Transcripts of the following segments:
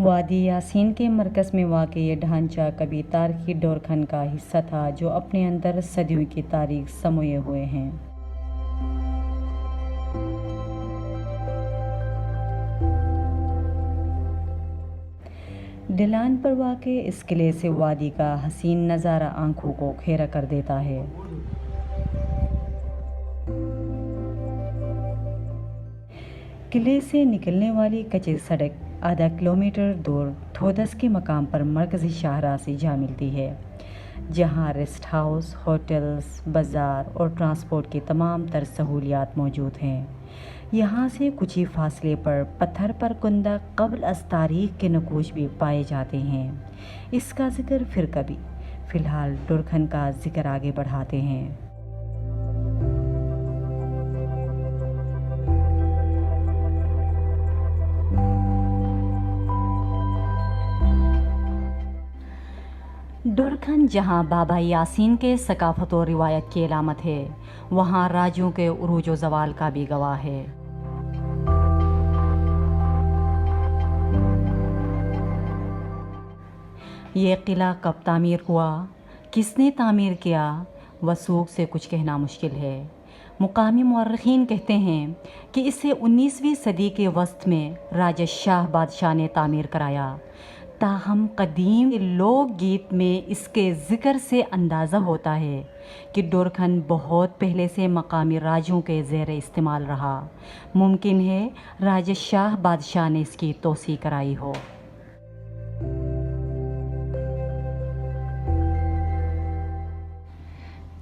वादी यासीन के मरकज़ में वाक़ ये ढांचा कभी तारीख़ी दौरखंड का हिस्सा था जो अपने अंदर सदियों की तारीख़ समोए हुए हैं। ढलान पर वाक़े इस किले से वादी का हसीन नज़ारा आंखों को घेरा कर देता है। किले से निकलने वाली कच्ची सड़क आधा किलोमीटर दूर थोदस के मकाम पर मरकज़ी शाहराह से जा मिलती है, जहां रेस्ट हाउस, होटल्स, बाज़ार और ट्रांसपोर्ट की तमाम तर सहूलियात मौजूद हैं। यहाँ से कुछ ही फासले पर पत्थर पर कुंदा क़ब्ल अज़ तारीख़ के नक़ूश भी पाए जाते हैं। इसका ज़िक्र फिर कभी, फ़िलहाल दौरखंड का ज़िक्र आगे बढ़ाते हैं। दौरखंड जहाँ बाबा यासीन के सकाफ़त और रिवायत की अलामत है, वहाँ राजों के उरूज व ज़वाल का भी गवाह है। ये किला कब तामीर हुआ, किसने तामीर किया, वसूख से कुछ कहना मुश्किल है। मुकामी मुअर्रिखीन कहते हैं कि इसे 19वीं सदी के वस्त में राजा शाह बादशाह ने तामीर कराया। ताहम कदीम लोकगीत में इसके ज़िक्र से अंदाज़ा होता है कि दौरखंड बहुत पहले से मकामी राजों के ज़ेर इस्तेमाल रहा। मुमकिन है राजा शाह बादशाह ने इसकी तोसी कराई हो।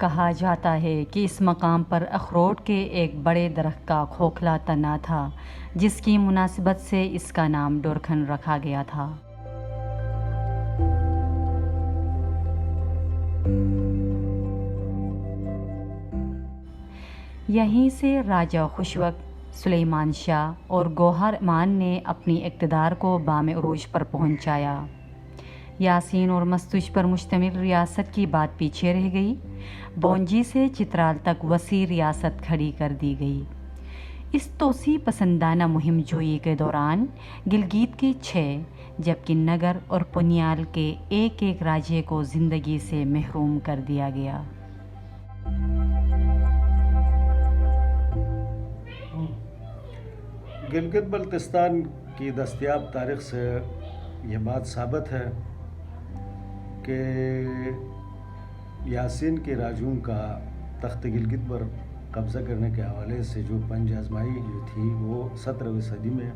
कहा जाता है कि इस मकाम पर अखरोट के एक बड़े दरख्त का खोखला तना था, जिसकी मुनासिबत से इसका नाम दौरखंड रखा गया था। यहीं से राजा खुशवक, सुलेमान शाह और गौहर मान ने अपनी इक़्तिदार को बामे उरूज पर पहुंचाया। यासीन और मस्तूज पर मुश्तमिल रियासत की बात पीछे रह गई। बोंजी से चित्राल तक वसी रियासत खड़ी कर दी गई। इस तोसी पसंदाना मुहिम जोई के दौरान गिलगित के 6, जबकि नगर और पुनियाल के एक राज्य को ज़िंदगी से महरूम कर दिया गया। गिलगित बल्तिस्तान की दस्तयाब तारीख़ से यह बात साबित है कि यासीन के राजूं का तख्त गिलगित पर कब्ज़ा करने के हवाले से जो पंज आज़माई जो थी वो 17वीं सदी में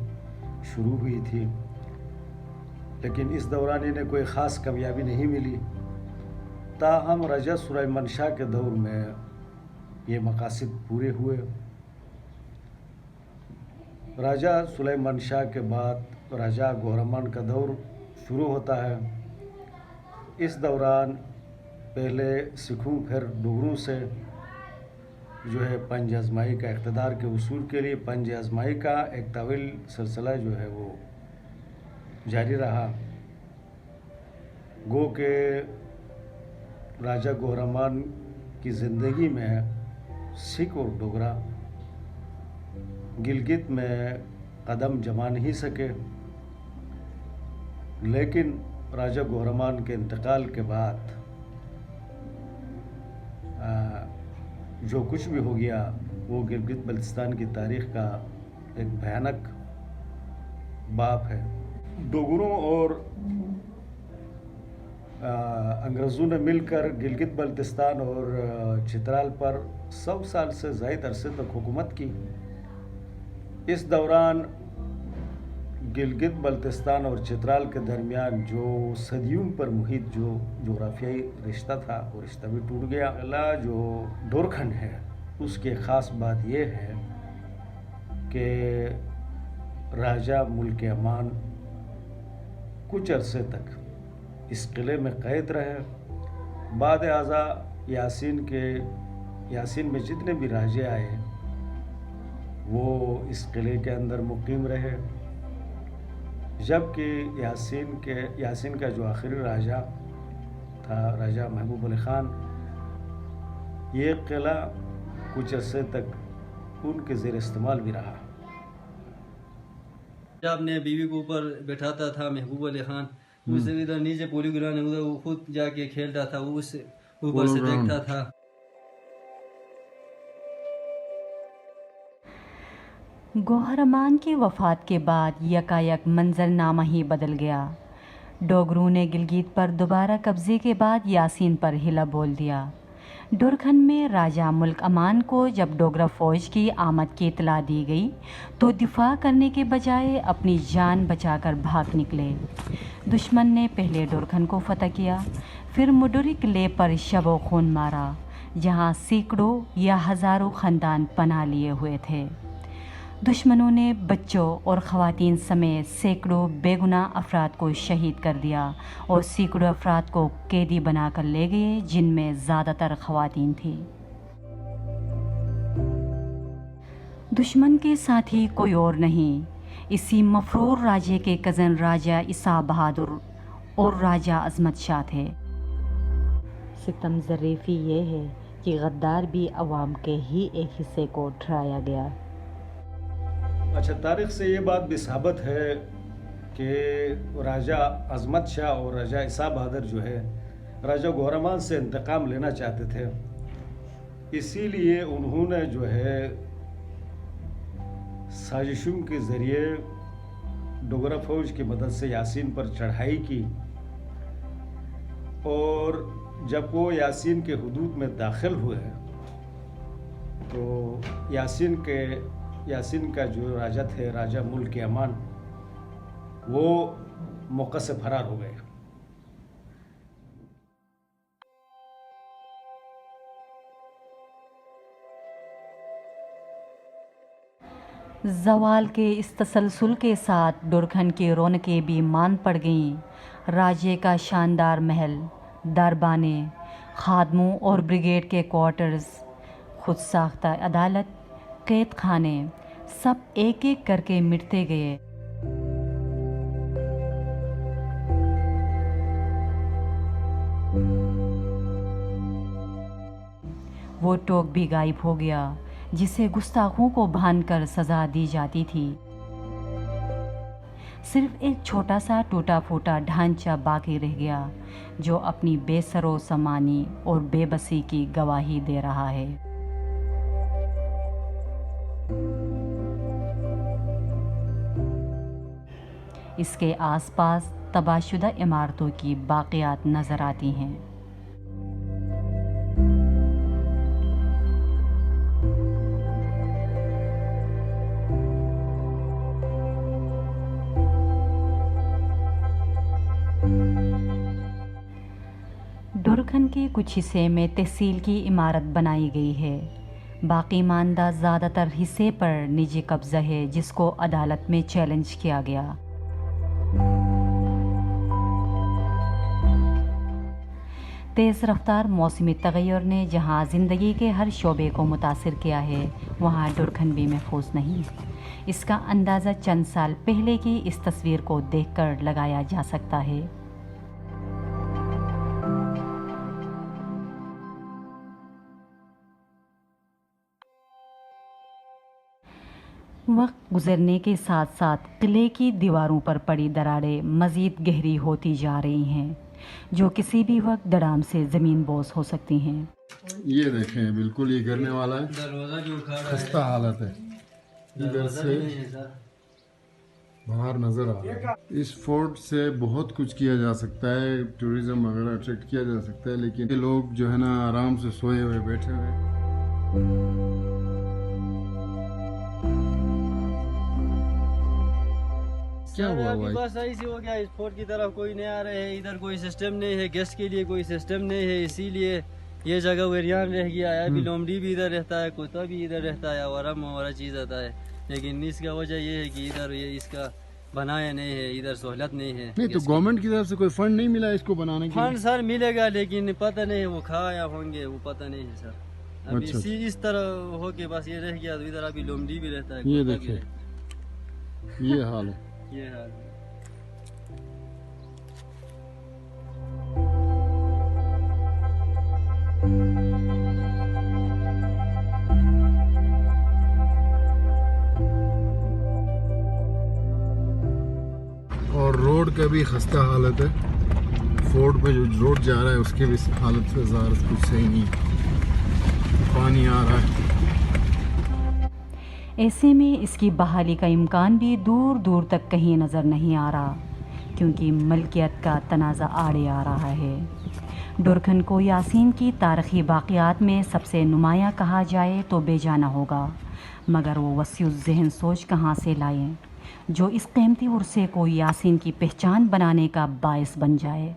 शुरू हुई थी, लेकिन इस दौरान इन्हें कोई ख़ास कामयाबी नहीं मिली। ताहम राजा सुलेमान शाह के दौर में ये मकासद पूरे हुए। राजा सुलेमान शाह के बाद राजा गौहरमान का दौर शुरू होता है। इस दौरान पहले सिखों फिर डोगरों से जो है पंज आज़माई का इक़्तिदार के उसूल के लिए पंज आज़माई का एक तवील सिलसिला जो है वो जारी रहा। गो के राजा गौहरमान की ज़िंदगी में सिख और डोगरा गिलगित में कदम जमा नहीं सके, लेकिन राजा गौहरमान के इंतकाल के बाद जो कुछ भी हो गया वो गिलगित बल्तिस्तान की तारीख़ का एक भयानक बाप है। डोगरों और अंग्रेज़ों ने मिलकर गिलगित बल्तिस्तान और चित्राल पर 100 साल से ज़ायद अरसे तक हुकूमत की। इस दौरान गिलगित बल्तिस्तान और चित्राल के दरमियान जो सदियों पर मुहित जो जोग्राफियाई रिश्ता था वो रिश्ता भी टूट गया। अगला जो दौरखंड है उसकी ख़ास बात यह है कि राजा मुल्क अमान कुछ अरसे तक इस किले में कैद रहे। बाद आज़ा यासीन में जितने भी राजे आए वो इस किले के अंदर मुकीम रहे, जबकि यासीन का जो आखिरी राजा था राजा महबूब अली ख़ान, ये किला कुछ अरसे तक उनके ज़ेर इस्तेमाल भी रहा। अपने बीवी को ऊपर बैठाता था महबूब अली खान, उसे इधर नीचे पोलियो ग्राउंड उधर वो खुद जाके खेलता था, वो उस ऊपर से देखता था। गौहर अमान की वफ़ात के बाद यकायक मंजरनामा ही बदल गया। डोगरों ने गिलगित पर दोबारा कब्ज़े के बाद यासीन पर हिला बोल दिया। डोरखंड में राजा मुल्क अमान को जब डोगरा फ़ौज की आमद की इतला दी गई तो दिफा करने के बजाय अपनी जान बचाकर भाग निकले। दुश्मन ने पहले डोरखंड को फतह किया, फिर मुडुरी किले पर शबो खून मारा, जहां सैकड़ों या हज़ारों ख़ानदान पनाह लिए हुए थे। दुश्मनों ने बच्चों और ख़वातीन समेत सैकड़ों बेगुनाह अफराद को शहीद कर दिया और सैकड़ों अफराद को कैदी बनाकर ले गए, जिनमें ज़्यादातर ख़वातीन थी। दुश्मन के साथी कोई और नहीं, इसी मफरूर राजे के कज़न राजा ईसा बहादुर और राजा अज़मत शाह थे। सितम ज़रीफ़ी ये है कि गद्दार भी अवाम के ही एक हिस्से को ठहराया गया। अच्छा, तारीख से ये बात भी साबित है कि राजा अज़मत शाह और राजा ईसा बहादुर जो है राजा गौहर अमान से इंतकाम लेना चाहते थे, इसीलिए उन्होंने जो है साजिशों के ज़रिए डोगरा फ़ौज की मदद से यासीन पर चढ़ाई की, और जब वो यासीन के हुदूद में दाखिल हुए तो यासीन का जो राजा थे, राजा मुल्क अमान, वो मौका से फरार हो गए। ज़वाल के इस तसलसल के साथ डोरखंड की रौनकें भी मान पड़ गईं। राजे का शानदार महल, दरबाने, खादमों और ब्रिगेड के क्वार्टर्स, खुद साख्ता अदालत, कैद खाने, सब एक एक करके मिटते गए। वो टोक भी गायब हो गया जिसे गुस्ताखों को बांधकर सज़ा दी जाती थी। सिर्फ एक छोटा सा टूटा फूटा ढांचा बाकी रह गया जो अपनी बेसरो समानी और बेबसी की गवाही दे रहा है। इसके आसपास तबाहशुदा इमारतों की बाक़ियात नज़र आती हैं। डोरखंड के कुछ हिस्से में तहसील की इमारत बनाई गई है। बाकी मानदा ज़्यादातर हिस्से पर निजी कब्ज़ा है, जिसको अदालत में चैलेंज किया गया। तेज़ रफ्तार मौसमी तग़य्युर ने जहां ज़िंदगी के हर शोबे को मुतासिर किया है, वहां डोरखंड भी महफूज नहीं। इसका अंदाज़ा चंद साल पहले की इस तस्वीर को देखकर लगाया जा सकता है। वक्त गुजरने के साथ साथ किले की दीवारों पर पड़ी दरारें मज़ीद गहरी होती जा रही हैं, जो किसी भी वक्त दराम से ज़मीन बोस हो सकती हैं। ये देखें, बिल्कुल ये गिरने वाला है, दरवाजा जो खड़ा है, खस्ता हालत है, इधर से बाहर नज़र आ रहा है। इस फोर्ट से बहुत कुछ किया जा सकता है, टूरिज्म वगैरह अट्रैक्ट किया जा सकता है, लेकिन ये लोग जो है ना आराम से सोए हुए बैठे हुए। क्या हुआ भाई? बस ऐसे हो गया, इस फोर्ट की तरफ कोई नहीं आ रहे है, इधर कोई सिस्टम नहीं है, गेस्ट के लिए कोई सिस्टम नहीं है, इसीलिए ये जगह वेरियान रह गया है। अभी लोमड़ी भी इधर रहता है, कुत्ता भी इधर रहता है, वरम वगैरह चीज़ आता है, लेकिन इसका वजह ये है कि इधर ये इसका बनाया नहीं है, इधर सहूलत नहीं है। नहीं तो गवर्नमेंट की तरफ से कोई फंड नहीं मिला इसको बनाने के लिए? फंड सर मिलेगा, लेकिन पता नहीं है वो खाया होंगे, वो पता नहीं है सर। अभी अच्छा, इस तरह हो के बस ये रह गया, तो इधर अभी लोमड़ी भी रहता है, ये कुत्ता भी देखिए, रहता है। ये हाल है। ये हाल है। भी खस्ता हालत है। फोर्ट में जो रोड जा रहा है उसकी भी हालत से ज़्यादा कुछ सही नहीं, पानी आ रहा है। ऐसे में इसकी बहाली का इम्कान भी दूर दूर तक कहीं नज़र नहीं आ रहा, क्योंकि मलकियत का तनाज़ा आड़े आ रहा है। डुरखन को यासीन की तारीख़ी बाक़ियात में सबसे नुमायाँ कहा जाए तो बेजाना होगा, मगर वो वसीउ ज़हन सोच कहाँ से लाएं जो इस कीमती उर्से को यासीन की पहचान बनाने का बायस बन जाए।